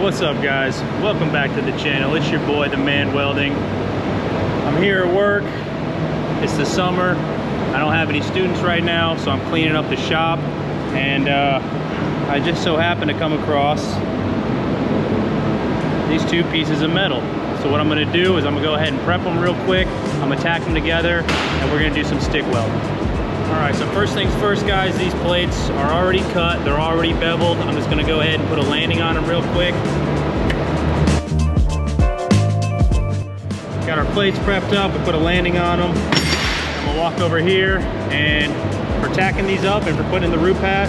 What's up, guys? Welcome back to the channel. It's your boy, the man welding. I'm here at work. It's the summer. I don't have any students right now, so I'm cleaning up the shop, and I just so happened to come across these two pieces of metal. So what I'm going to do is I'm going to go ahead and prep them real quick. I'm going to tack them together, and we're going to do some stick welding. Alright, so first things first, guys, these plates are already cut, they're already beveled. I'm just gonna go ahead and put a landing on them real quick. Got our plates prepped up, we put a landing on them. I'm gonna walk over here, and for tacking these up and for putting the root pass,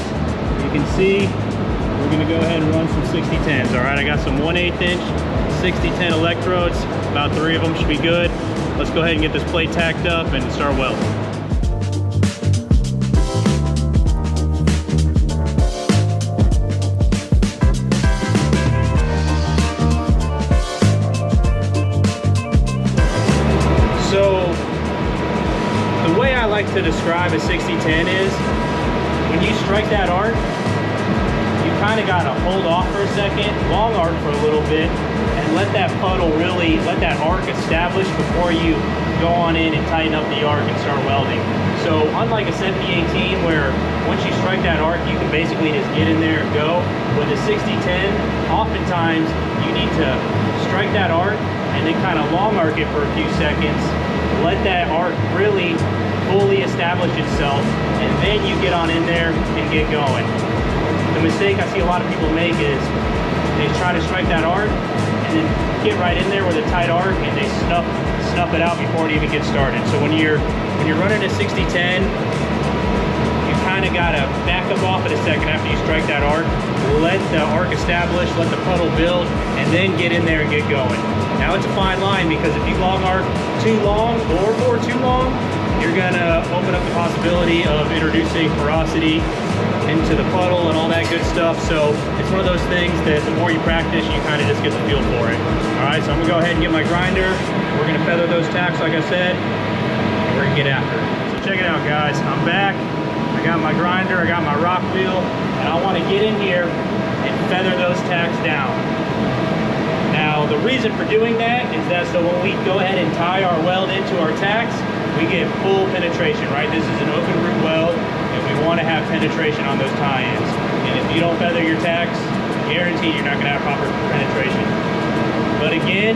you can see we're gonna go ahead and run some 6010s. Alright, I got some 1/8 inch 6010 electrodes, about 3 of them should be good. Let's go ahead and get this plate tacked up and start welding. To describe a 6010 is when you strike that arc, you kind of got to hold off for a second, long arc for a little bit, and let that puddle really, let that arc establish before you go on in and tighten up the arc and start welding. So unlike a 7018 where once you strike that arc you can basically just get in there and go, with a 6010 oftentimes you need to strike that arc and then kind of long arc it for a few seconds, let that arc really fully establish itself, and then you get on in there and get going. The mistake I see a lot of people make is they try to strike that arc and then get right in there with a tight arc and they snuff it out before it even gets started. So when you're running a 6010, you kind of got to back up off it a second after you strike that arc, let the arc establish, let the puddle build, and then get in there and get going. Now it's a fine line, because if you long arc too long or too long, you're gonna open up the possibility of introducing porosity into the puddle and all that good stuff. So it's one of those things that the more you practice, you kind of just get the feel for it. All right, so I'm gonna go ahead and get my grinder. We're gonna feather those tacks, like I said, and we're gonna get after it. So check it out, guys. I'm back. I got my grinder, I got my rock wheel, and I wanna get in here and feather those tacks down. Now, the reason for doing that is that so when we go ahead and tie our weld into our tacks, we get full penetration, right? This is an open root weld, and we want to have penetration on those tie-ins. And if you don't feather your tacks, guaranteed you're not going to have proper penetration. But again,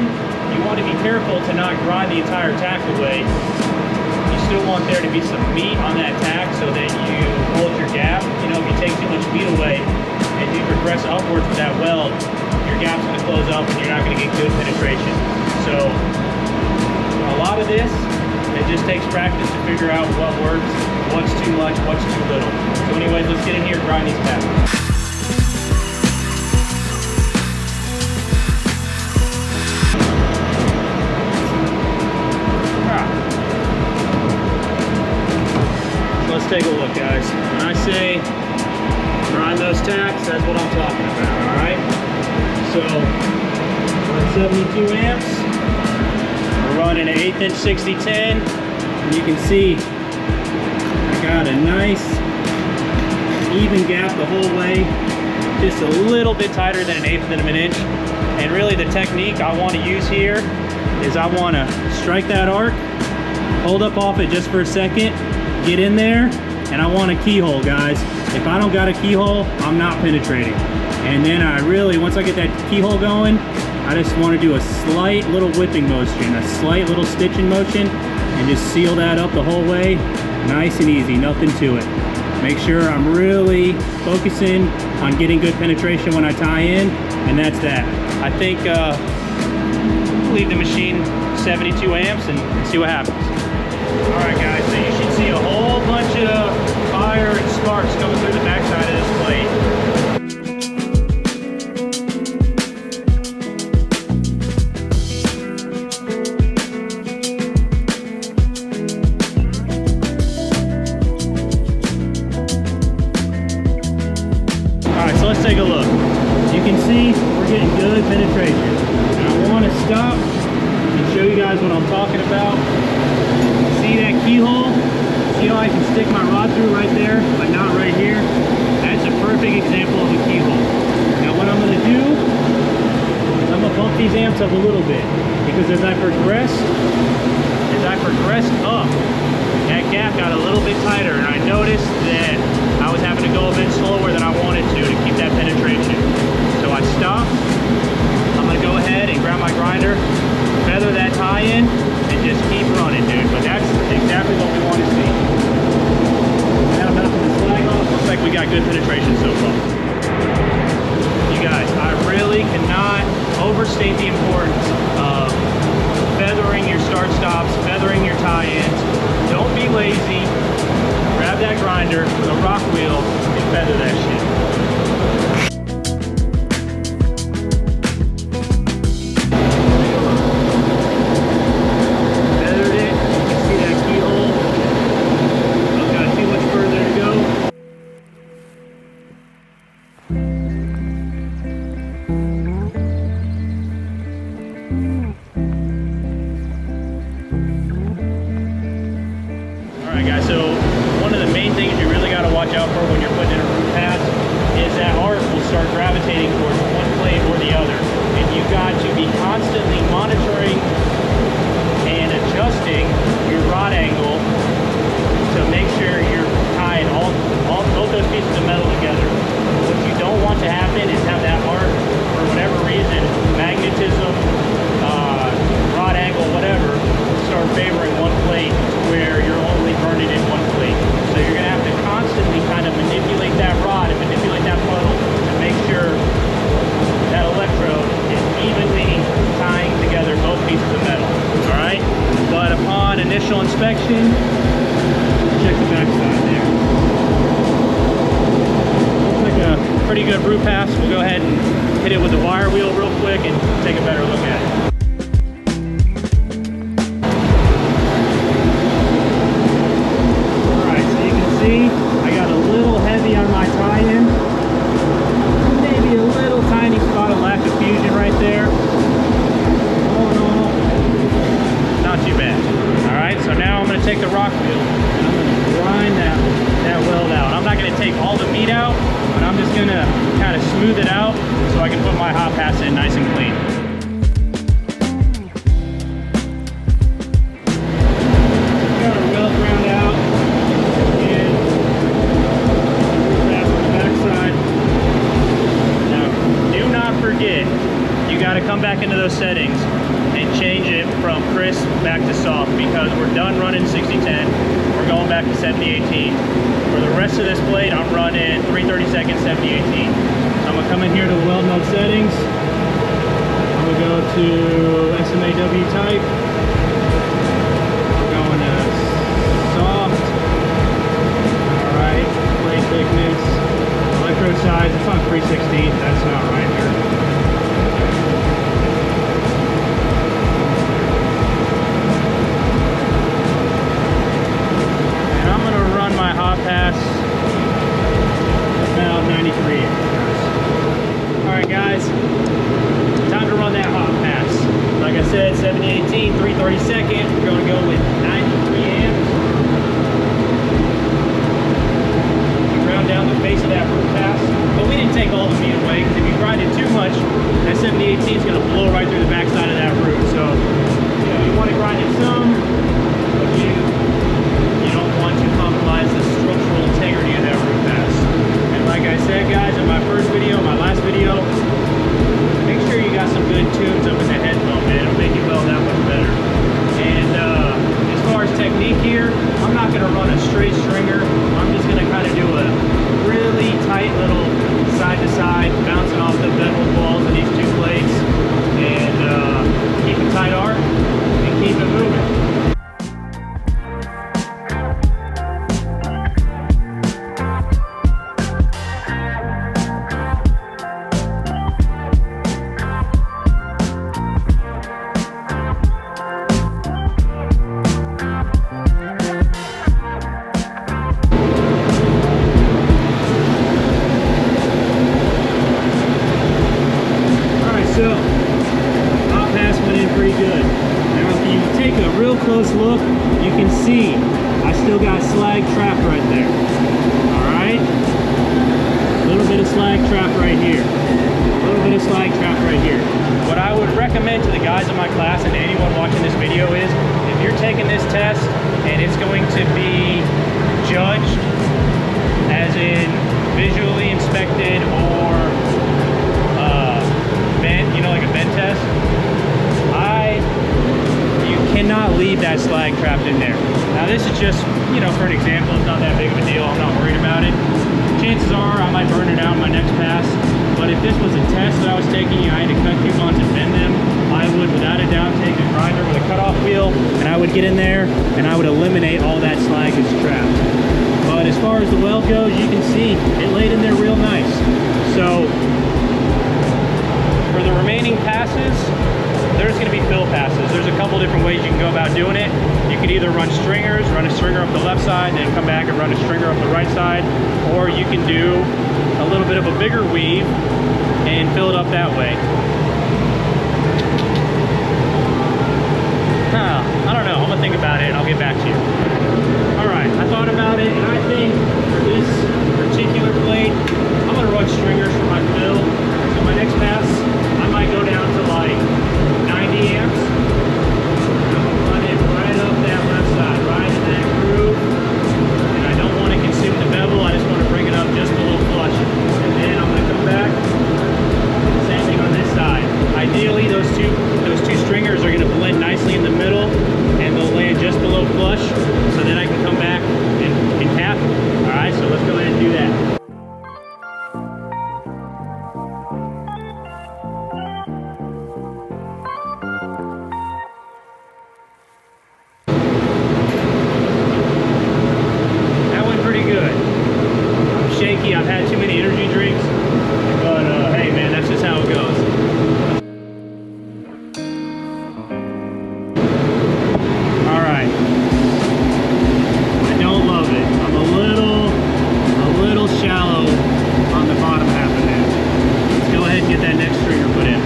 you want to be careful to not grind the entire tack away. You still want there to be some meat on that tack so that you hold your gap. You know, if you take too much meat away and you progress upwards with that weld, your gap's going to close up and you're not going to get good penetration. So a lot of this, it just takes practice to figure out what works, what's too much, what's too little. So anyways, let's get in here and grind these tacks. So let's take a look, guys. When I say grind those tacks, that's what I'm talking about, all right? So we're at 72 amps. Running an 1/8 inch 6010, and you can see I got a nice even gap the whole way, just a little bit tighter than 1/8 of an inch. And really the technique I want to use here is I want to strike that arc, hold up off it just for a second, get in there, and I want a keyhole, guys. If I don't got a keyhole, I'm not penetrating. And then I really, once I get that keyhole going, I just want to do a slight little whipping motion, a slight little stitching motion, and just seal that up the whole way. Nice and easy, nothing to it. Make sure I'm really focusing on getting good penetration when I tie in, and that's that. I think leave the machine 72 amps and see what happens. All right, guys, so you should see a whole bunch of fire and sparks coming through the backside of this plate. Let's take a look. You can see we're getting good penetration. And I want to stop and show you guys what I'm talking about. See that keyhole? See how I can stick my rod through right there, but not right here? That's a perfect example of a keyhole. Now what I'm going to do these amps up a little bit, because as I progressed up, that gap got a little bit tighter, and I noticed that I was having to go a bit slower than I wanted to keep that penetration. So I stopped. I'm gonna go ahead and grab my grinder, feather that tie in, and just keep running, dude. But that's exactly what we want to see. Now nothing to slag off. Looks like we got good penetration so far. You guys, I really cannot overstate the importance of feathering your start stops, feathering your tie-ins. Don't be lazy. Grab that grinder with a rock wheel and feather that shit. Feathered it. You can see that keyhole. Don't got too much further to go. Alright guys, so one of the main things you really got to watch out for when you're putting in a root pass is that arc will start gravitating towards one plate or the other. And you've got to be constantly monitoring and adjusting your rod angle to make sure you're tying both those pieces of metal together. What you don't want to happen is have that arc, for whatever reason, magnetism, rod angle, whatever, start favoring one plate where you're only burning in one plate. So you're gonna have to constantly kind of manipulate that rod and manipulate that puddle to make sure that electrode is evenly tying together both pieces of metal. All right. But upon initial inspection, check the backside there. Looks like a pretty good root pass. We'll go ahead and hit it with the wire wheel real quick and take a better look at it. I got a little heavy on my tie-in, maybe a little tiny spot of lack of fusion right there. Oh no, not too bad. All right, so now I'm going to take the rock wheel and I'm going to grind that weld out. I'm not going to take all the meat out, but I'm just going to kind of smooth it out so I can put my hot pass in nice and clean. Got our weld ground out. Forget, you got to come back into those settings and change it from crisp back to soft, because we're done running 60-10. We're going back to 70-18. For the rest of this blade, I'm running 3/32 70-18. So I'm gonna come in here to weld mode settings. I'm gonna go to SMAW type. We're going to soft. All right, blade thickness, electrode size. It's on 3/16. That's not right here. Pass about 93 amperes. Alright guys, time to run that hot pass. Like I said, 70-18, 3/32. We're going to go with 93 amps. We ground down the base of that root pass, but we didn't take all the meat away, because if you grind it too much, that 70-18 is going to blow right through the backside of that root. So, you know, you want to grind it some, but you don't want to compromise the structural integrity of that root pass. And like I said, guys, in my first video, my last video, make sure you got some good tunes up in the headphone, man. It'll make you weld that much better. And as far as technique here, I'm not going to run a straight stringer. I'm just going to kind of do a really tight little side-to-side, bouncing off the bevel balls of these two blades, and keep a tight arc and keep it moving. Close look, you can see I still got slag trapped right there. Alright, a little bit of slag trapped right here, a little bit of slag trapped right here. What I would recommend recommend to the guys in my class and to anyone watching this video is, if you're taking this test and it's going to be judged, as in visually inspected or bent, you know, like a bent test, you cannot leave that slag trapped in there. Now this is just, you know, for an example, it's not that big of a deal, I'm not worried about it. Chances are I might burn it out in my next pass, but if this was a test that I was taking and I had to cut coupons and bend them, I would without a doubt take a grinder with a cutoff wheel and I would get in there and I would eliminate all that slag that's trapped. But as far as the weld goes, you can see it laid in there real nice. So for the remaining passes, there's going to be fill passes. There's a couple different ways you can go about doing it. You could either run stringers, run a stringer up the left side, and then come back and run a stringer up the right side, or you can do a little bit of a bigger weave and fill it up that way. I don't know, I'm gonna think about it and I'll get back to you. All right, I thought about it and I think for this particular blade, I'm gonna run stringers for my fill. So my next pass, I might go down to like 90 amps. I'm gonna run it right up that left side, right in that groove. And I don't want to consume the bevel, I just want to bring it up just a little flush. And then I'm gonna come back, same thing on this side. Ideally, those two stringers are gonna blend nicely in the middle and they'll land just below flush, so then I can come back and cap. All right, so let's go ahead and do that. I've had too many energy drinks, but hey man, that's just how it goes. All right, I don't love it. I'm a little shallow on the bottom half of that. Let's go ahead and get that next stringer put in.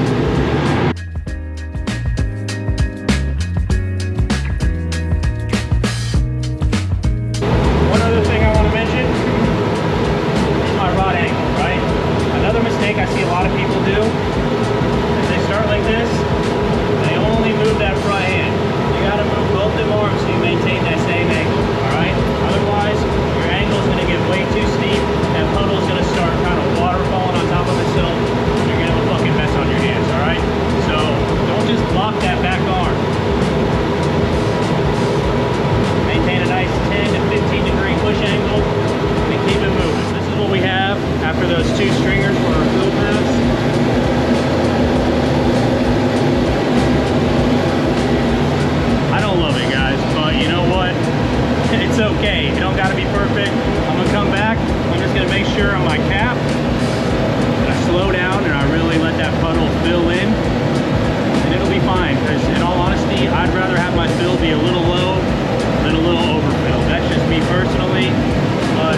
One other thing I want to mention, my rod angle, right? Another mistake I see a lot of people do is they start like this, they only move that front hand. You gotta move both them arms so you maintain that same angle, all right? Otherwise, your angle's gonna get way too steep, that puddle's gonna start kind of waterfalling on top of itself, and you're gonna have a fucking mess on your hands, all right? So don't just block that back arm. Maintain a nice 10 to 15 degree push angle and keep it moving. What we have after those two stringers for our fill pass. I don't love it, guys, but you know what? It's okay. It don't gotta be perfect. I'm gonna come back. I'm just gonna make sure on my cap I slow down and I really let that puddle fill in, and it'll be fine. Because in all honesty, I'd rather have my fill be a little low than a little overfill. That's just me personally, but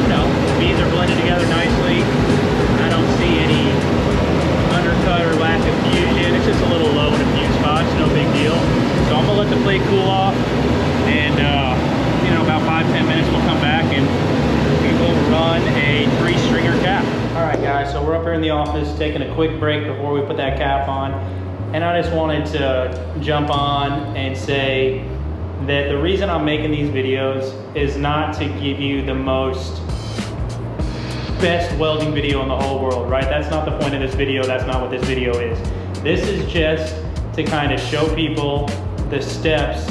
you know, the beads are blended together nicely. I don't see any undercut or lack of fusion. It's just a little low in a few spots, no big deal. So I'm gonna let the plate cool off, and you know, about 5-10 minutes we'll come back and we will run a 3-stringer cap. All right, guys, so we're up here in the office taking a quick break before we put that cap on, and I just wanted to jump on and say that the reason I'm making these videos is not to give you the best welding video in the whole world, right? That's not the point of this video. That's not what this video is. This is just to kind of show people the steps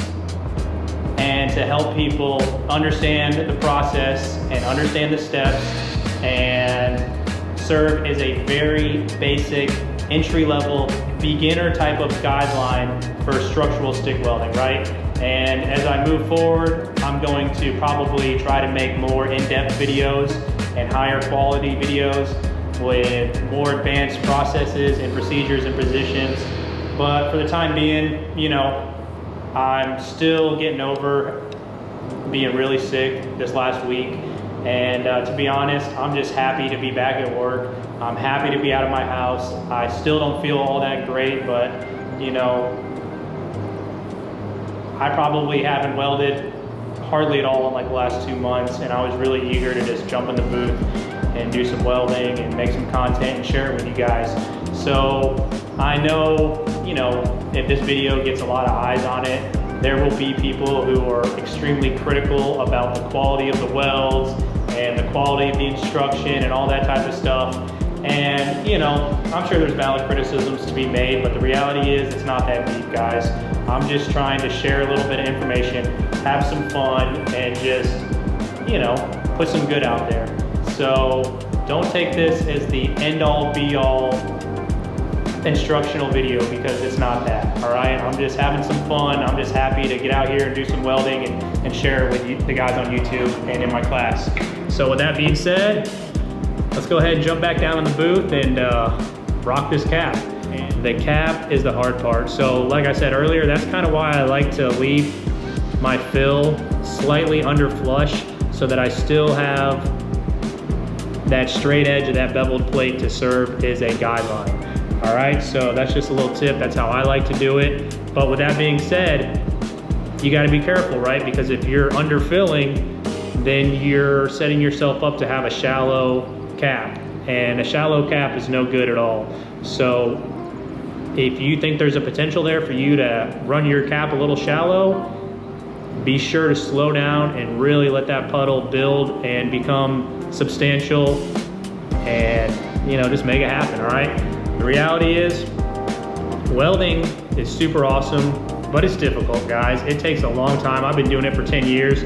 and to help people understand the process and understand the steps and serve as a very basic entry-level beginner type of guideline for structural stick welding, right? And as I move forward, I'm going to probably try to make more in-depth videos and higher quality videos with more advanced processes and procedures and positions. But for the time being, you know, I'm still getting over being really sick this last week. And to be honest, I'm just happy to be back at work. I'm happy to be out of my house. I still don't feel all that great, but you know, I probably haven't welded hardly at all in like the last 2 months, and I was really eager to just jump in the booth and do some welding and make some content and share it with you guys. So I know, you know, if this video gets a lot of eyes on it, there will be people who are extremely critical about the quality of the welds and the quality of the instruction and all that type of stuff. And, you know, I'm sure there's valid criticisms to be made, but the reality is it's not that deep, guys. I'm just trying to share a little bit of information, have some fun, and just, you know, put some good out there. So don't take this as the end-all be-all instructional video, because it's not that. All right, I'm just having some fun. I'm just happy to get out here and do some welding and share it with you, the guys on YouTube and in my class. So with that being said, let's go ahead and jump back down in the booth and rock this cap. And the cap is the hard part. So like I said earlier, that's kind of why I like to leave my fill slightly under flush, so that I still have that straight edge of that beveled plate to serve as a guideline. All right, so that's just a little tip. That's how I like to do it. But with that being said, you got to be careful, right? Because if you're underfilling, then you're setting yourself up to have a shallow cap, and a shallow cap is no good at all. So if you think there's a potential there for you to run your cap a little shallow, be sure to slow down and really let that puddle build and become substantial, and, you know, just make it happen. All right. The reality is, welding is super awesome, but it's difficult, guys. It takes a long time. I've been doing it for 10 years,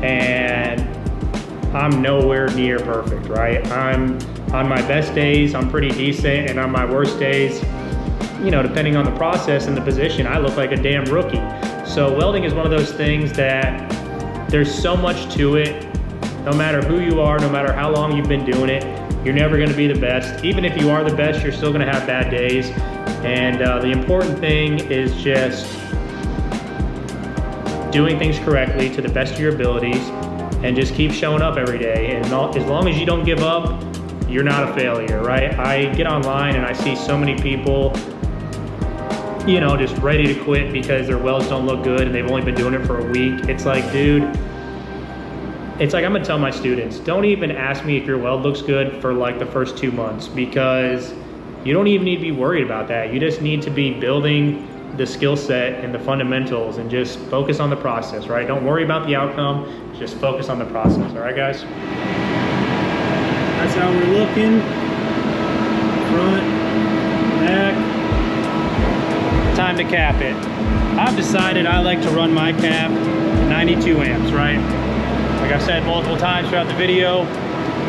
and I'm nowhere near perfect, right? I'm on my best days, I'm pretty decent, and on my worst days, you know, depending on the process and the position, I look like a damn rookie. So welding is one of those things that there's so much to it. No matter who you are, no matter how long you've been doing it, you're never gonna be the best. Even if you are the best, you're still gonna have bad days. And the important thing is just doing things correctly to the best of your abilities, and just keep showing up every day. And as long as you don't give up, you're not a failure, right? I get online and I see so many people, you know, just ready to quit because their welds don't look good and they've only been doing it for a week. It's like, dude, it's like I'm gonna tell my students, don't even ask me if your weld looks good for like the first 2 months, because you don't even need to be worried about that. You just need to be building the skill set and the fundamentals, and just focus on the process, right? Don't worry about the outcome, just focus on the process. All right, guys? That's how we're looking. Front, back. Time to cap it. I've decided I like to run my cap 92 amps, right? Like I've said multiple times throughout the video,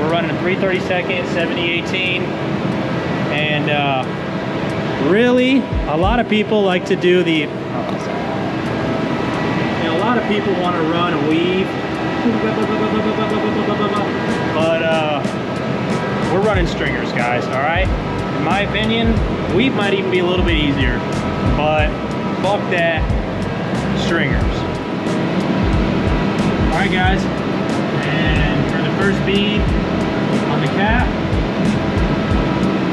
we're running a 332nd 7018, and really, a lot of people like to do the, you know, a lot of people want to run a weave, but we're running stringers, guys, all right? In my opinion, weave might even be a little bit easier, but fuck that, stringers. All right, guys, and for the first bead on the cap,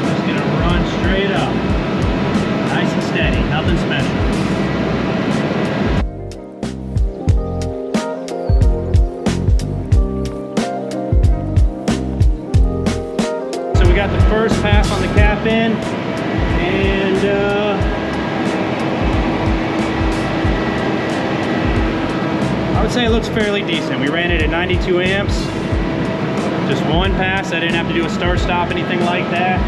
just gonna run straight up. Nice and steady, nothing special. So we got the first pass on the cap in, and I would say it looks fairly decent. We ran it at 92 amps, just one pass. I didn't have to do a start stop, anything like that.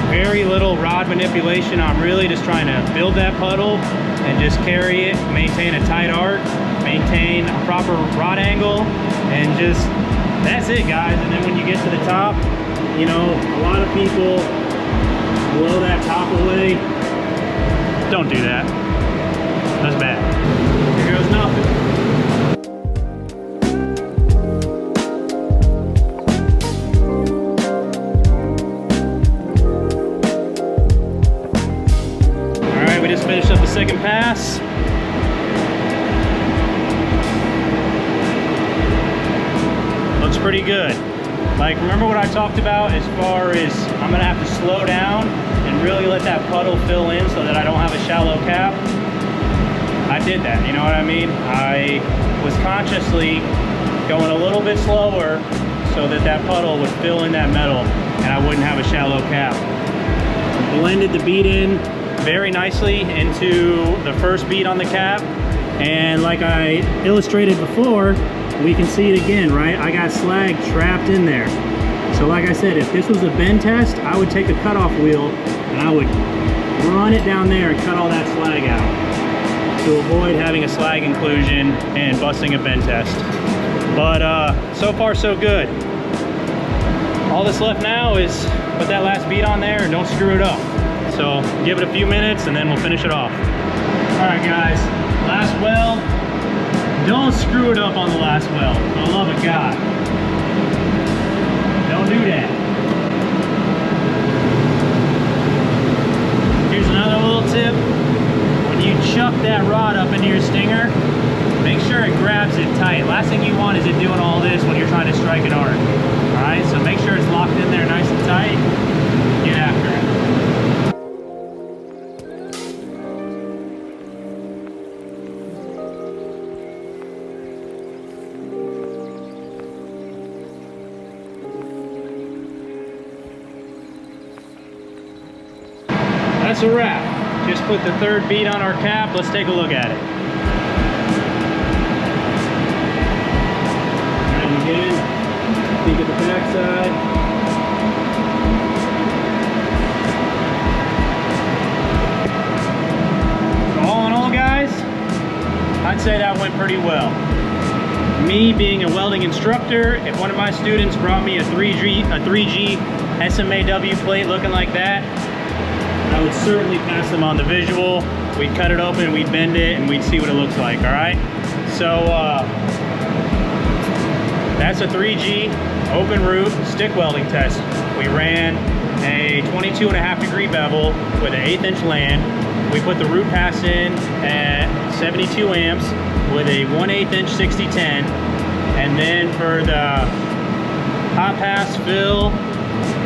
Very little rod manipulation. I'm really just trying to build that puddle and just carry it, maintain a tight arc, maintain a proper rod angle, and just, that's it, guys. And then when you get to the top, you know, a lot of people blow that top away. Don't do that. That's bad. Here goes nothing. Finish up the second pass. Looks pretty good. Like, remember what I talked about as far as I'm gonna have to slow down and really let that puddle fill in so that I don't have a shallow cap? I did that, you know what I mean? I was consciously going a little bit slower so that that puddle would fill in that metal and I wouldn't have a shallow cap. blended the bead in very nicely into the first bead on the cap. And like I illustrated before, we can see it again, right? I got slag trapped in there. So like I said, if this was a bend test, I would take a cutoff wheel and I would run it down there and cut all that slag out to avoid having a slag inclusion and busting a bend test. But so far so good. All that's left now is put that last bead on there and don't screw it up. So give it a few minutes and then we'll finish it off. All right guys, last weld. Don't screw it up on the last weld, for the love of God. Don't do that. Here's another little tip. When you chuck that rod up into your stinger, make sure it grabs it tight. Last thing you want is it doing all this when you're trying to strike an arc. All right, so make sure it's locked in there nice and tight. Get after it. That's a wrap. Just put the third bead on our cap. Let's take a look at it. And again, peek at the back side. So all in all, guys, I'd say that went pretty well. Me being a welding instructor, if one of my students brought me a 3G SMAW plate looking like that, I would certainly pass them on the visual. We'd cut it open, we'd bend it, and we'd see what it looks like, all right? So that's a 3G open root stick welding test. We ran a 22.5-degree bevel with an 1/8 inch land. We put the root pass in at 72 amps with a 1/8 inch 6010. And then for the hot pass fill,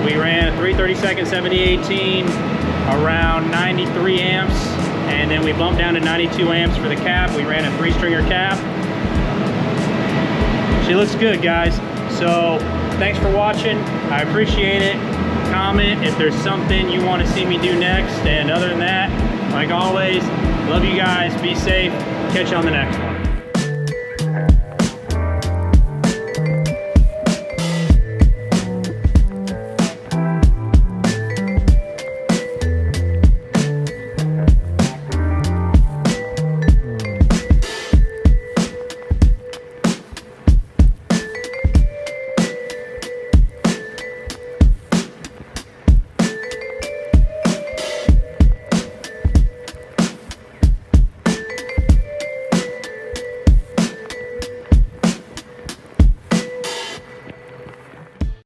we ran a 3/32 7018 around 93 amps, and then we bumped down to 92 amps for the cap. We ran a 3-stringer cap. She looks good, guys. So thanks for watching. I appreciate it. Comment if there's something you want to see me do next. And other than that, like always, love you guys. Be safe. Catch you on the next one.